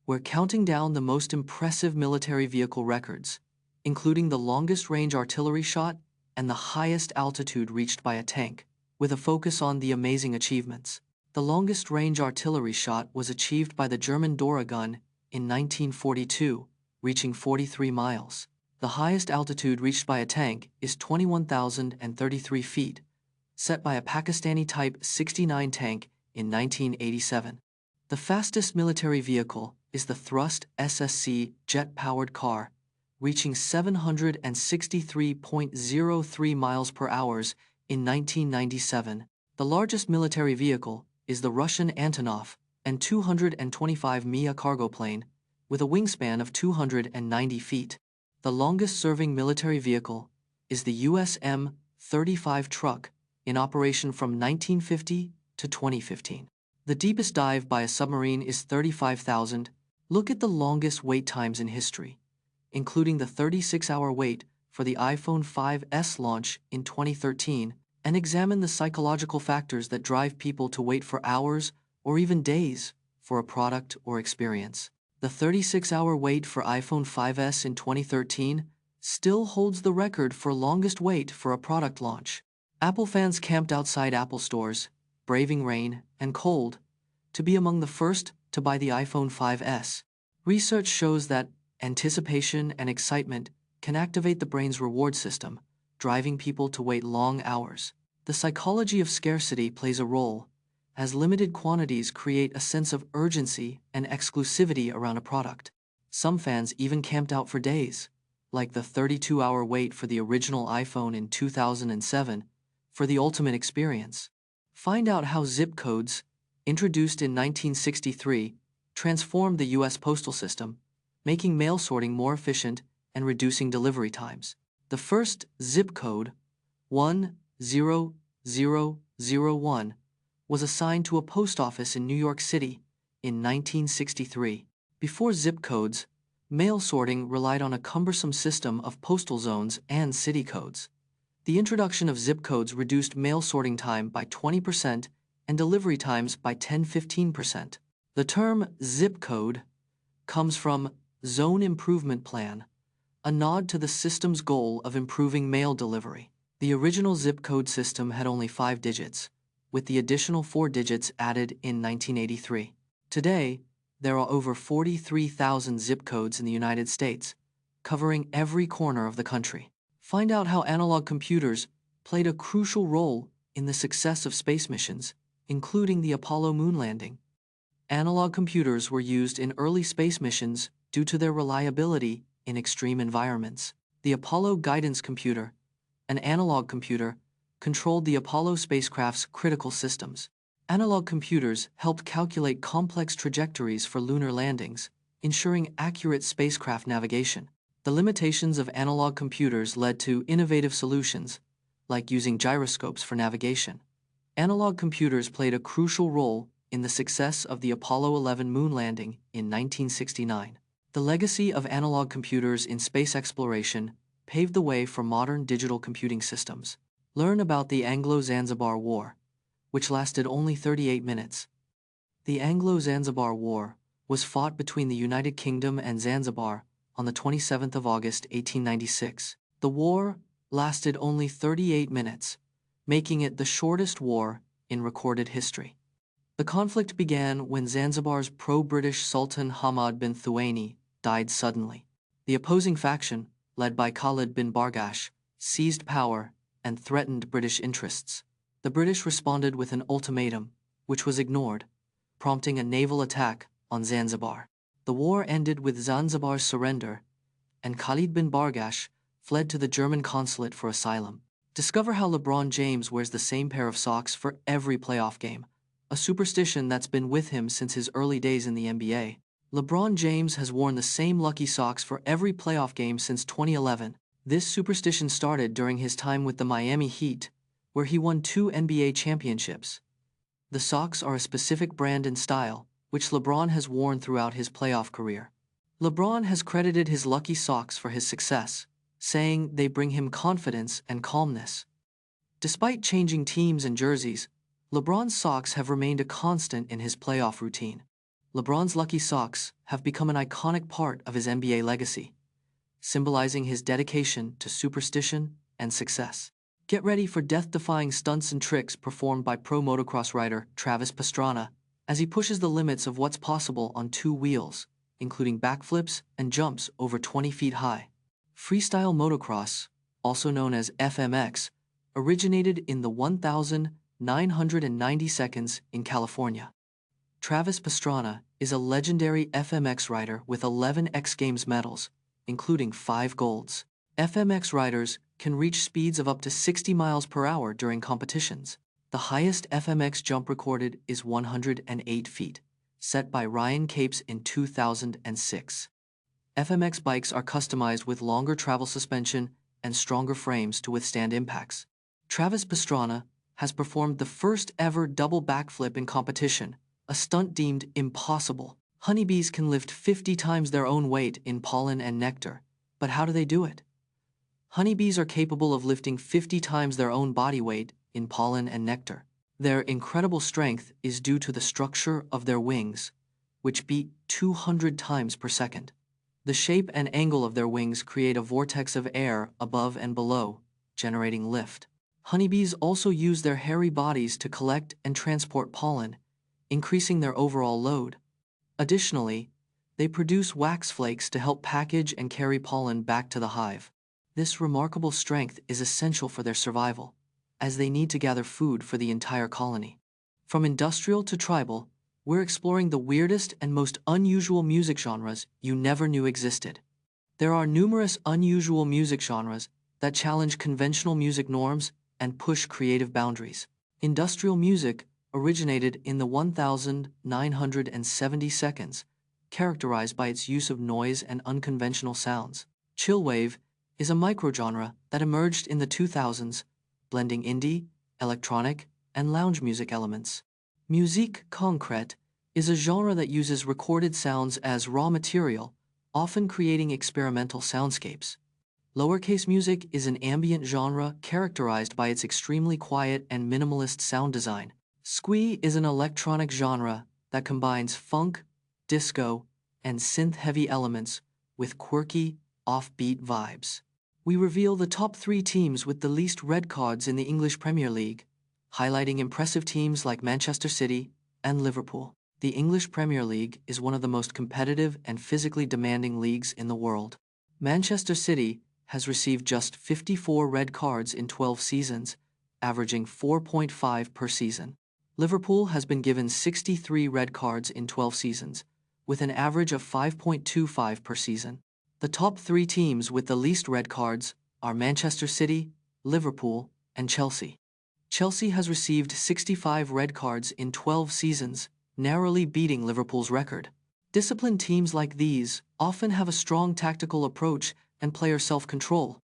We're counting down the most impressive military vehicle records, including the longest-range artillery shot and the highest altitude reached by a tank, with a focus on the amazing achievements. The longest-range artillery shot was achieved by the German Dora gun in 1942, reaching 43 miles. The highest altitude reached by a tank is 21,033 feet, set by a Pakistani Type 69 tank in 1987. The fastest military vehicle is the Thrust SSC jet-powered car, reaching 763.03 miles per hour in 1997. The largest military vehicle is the Russian Antonov An-225 Mia cargo plane, with a wingspan of 290 feet. The longest-serving military vehicle is the US M-35 truck, in operation from 1950 to 2015. The deepest dive by a submarine is 35,000. Look at the longest wait times in history, including the 36-hour wait for the iPhone 5S launch in 2013, and examine the psychological factors that drive people to wait for hours or even days for a product or experience. The 36-hour wait for iPhone 5S in 2013 still holds the record for longest wait for a product launch. Apple fans camped outside Apple stores, braving rain and cold, to be among the first to buy the iPhone 5S. Research shows that anticipation and excitement can activate the brain's reward system, driving people to wait long hours. The psychology of scarcity plays a role, as limited quantities create a sense of urgency and exclusivity around a product. Some fans even camped out for days, like the 32-hour wait for the original iPhone in 2007, for the ultimate experience. Find out how zip codes, introduced in 1963, transformed the U.S. postal system, making mail sorting more efficient and reducing delivery times. The first zip code, 10001, was assigned to a post office in New York City in 1963. Before zip codes, mail sorting relied on a cumbersome system of postal zones and city codes. The introduction of zip codes reduced mail sorting time by 20% and delivery times by 10–15%. The term zip code comes from Zone Improvement Plan, a nod to the system's goal of improving mail delivery. The original zip code system had only 5 digits, with the additional 4 digits added in 1983. Today, there are over 43,000 zip codes in the United States, covering every corner of the country. Find out how analog computers played a crucial role in the success of space missions, including the Apollo moon landing. Analog computers were used in early space missions due to their reliability in extreme environments. The Apollo Guidance Computer, an analog computer, controlled the Apollo spacecraft's critical systems. Analog computers helped calculate complex trajectories for lunar landings, ensuring accurate spacecraft navigation. The limitations of analog computers led to innovative solutions, like using gyroscopes for navigation. Analog computers played a crucial role in the success of the Apollo 11 moon landing in 1969. The legacy of analog computers in space exploration paved the way for modern digital computing systems. Learn about the Anglo-Zanzibar War, which lasted only 38 minutes. The Anglo-Zanzibar War was fought between the United Kingdom and Zanzibar on the 27th of August, 1896. The war lasted only 38 minutes, making it the shortest war in recorded history. The conflict began when Zanzibar's pro-British Sultan Hamad bin Thuwaini died suddenly. The opposing faction, led by Khalid bin Bargash, seized power and threatened British interests. The British responded with an ultimatum, which was ignored, prompting a naval attack on Zanzibar. The war ended with Zanzibar's surrender, and Khalid bin Bargash fled to the German consulate for asylum. Discover how LeBron James wears the same pair of socks for every playoff game, a superstition that's been with him since his early days in the NBA. LeBron James has worn the same lucky socks for every playoff game since 2011. This superstition started during his time with the Miami Heat, where he won 2 NBA championships. The socks are a specific brand and style, which LeBron has worn throughout his playoff career. LeBron has credited his lucky socks for his success, saying they bring him confidence and calmness. Despite changing teams and jerseys, LeBron's socks have remained a constant in his playoff routine. LeBron's lucky socks have become an iconic part of his NBA legacy, symbolizing his dedication to superstition and success. Get ready for death-defying stunts and tricks performed by pro motocross rider Travis Pastrana as he pushes the limits of what's possible on two wheels, including backflips and jumps over 20 feet high. Freestyle motocross, also known as FMX, originated in the 1,990 seconds in California. Travis Pastrana is a legendary FMX rider with 11 X Games medals, including 5 golds. FMX riders can reach speeds of up to 60 miles per hour during competitions. The highest FMX jump recorded is 108 feet, set by Ryan Capes in 2006. FMX bikes are customized with longer travel suspension and stronger frames to withstand impacts. Travis Pastrana has performed the first ever double backflip in competition, a stunt deemed impossible. Honeybees can lift 50 times their own weight in pollen and nectar, but how do they do it? Honeybees are capable of lifting 50 times their own body weight in pollen and nectar. Their incredible strength is due to the structure of their wings, which beat 200 times per second. The shape and angle of their wings create a vortex of air above and below, generating lift. Honeybees also use their hairy bodies to collect and transport pollen, increasing their overall load. Additionally, they produce wax flakes to help package and carry pollen back to the hive. This remarkable strength is essential for their survival, as they need to gather food for the entire colony. From industrial to tribal, we're exploring the weirdest and most unusual music genres you never knew existed. There are numerous unusual music genres that challenge conventional music norms and push creative boundaries. Industrial music originated in the 1,970 seconds, characterized by its use of noise and unconventional sounds. Chillwave is a microgenre that emerged in the 2000s, blending indie, electronic, and lounge music elements. Musique concrète is a genre that uses recorded sounds as raw material, often creating experimental soundscapes. Lowercase music is an ambient genre characterized by its extremely quiet and minimalist sound design. Squee is an electronic genre that combines funk, disco, and synth-heavy elements with quirky, offbeat vibes. We reveal the top 3 teams with the least red cards in the English Premier League, highlighting impressive teams like Manchester City and Liverpool. The English Premier League is one of the most competitive and physically demanding leagues in the world. Manchester City has received just 54 red cards in 12 seasons, averaging 4.5 per season. Liverpool has been given 63 red cards in 12 seasons, with an average of 5.25 per season. The top 3 teams with the least red cards are Manchester City, Liverpool, and Chelsea. Chelsea has received 65 red cards in 12 seasons, narrowly beating Liverpool's record. Disciplined teams like these often have a strong tactical approach and player self-control,